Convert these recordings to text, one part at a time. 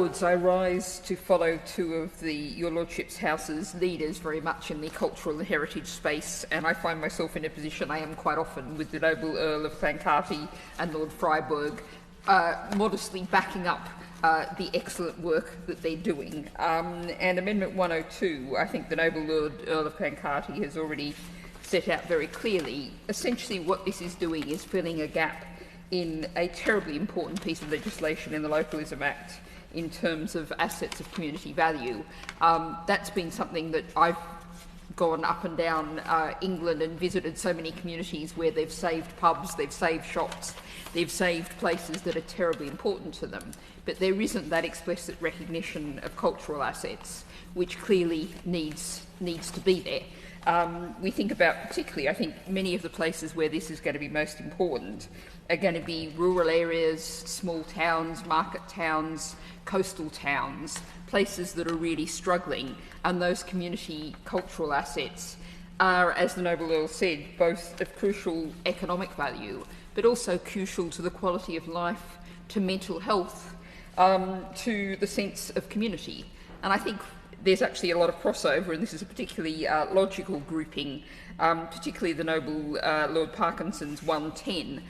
I rise to follow two of Your Lordship's House's leaders very much in the cultural and heritage space, and I find myself in a position I am quite often with the Noble Earl of Clancarty and Lord Freiburg, modestly backing up the excellent work that they're doing. And Amendment 102, I think the Noble Lord Earl of Clancarty has already set out very clearly. Essentially what this is doing is filling a gap in a terribly important piece of legislation in the Localism Act in terms of assets of community value. That's been something that I've gone up and down England and visited so many communities where they've saved pubs, they've saved shops, they've saved places that are terribly important to them. But there isn't that explicit recognition of cultural assets, which clearly needs to be there. We think about, particularly, I think many of the places where this is going to be most important are going to be rural areas, small towns, market towns, coastal towns, places that are really struggling, and those community cultural assets are, as the Noble Earl said, both of crucial economic value, but also crucial to the quality of life, to mental health, to the sense of community. And I think there's actually a lot of crossover, and this is a particularly logical grouping, particularly the Noble Lord Parkinson's 110,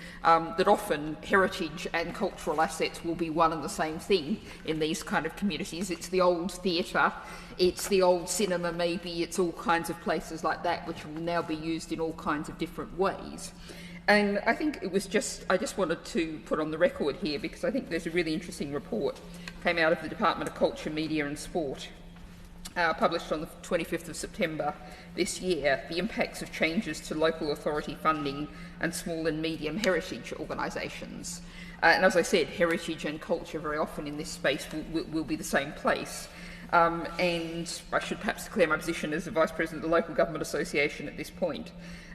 that often heritage and cultural assets will be one and the same thing in these kind of communities. It's the old theatre, it's the old cinema maybe, it's all kinds of places like that which will now be used in all kinds of different ways. And I think it was I just wanted to put on the record here, because I think there's a really interesting report came out of the Department of Culture, Media and Sport, published on the 25th of September this year, the impacts of changes to local authority funding and small and medium heritage organisations. And as I said, heritage and culture very often in this space will be the same place. And I should perhaps declare my position as the Vice President of the Local Government Association at this point.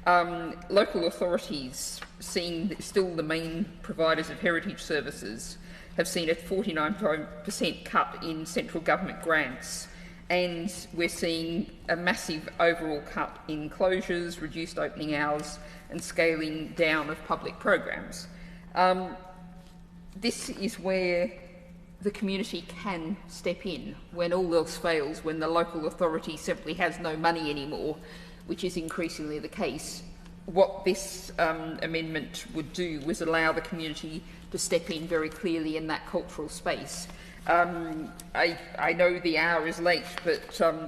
Local authorities, seeing still the main providers of heritage services, have seen a 49% cut in central government grants, and we're seeing a massive overall cut in closures, reduced opening hours and scaling down of public programs. This is where the community can step in when all else fails, when the local authority simply has no money anymore, which is increasingly the case. What this amendment would do was allow the community to step in very clearly in that cultural space. I know the hour is late, but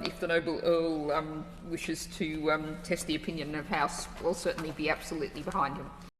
if the Noble Earl wishes to test the opinion of House, we'll certainly be absolutely behind him.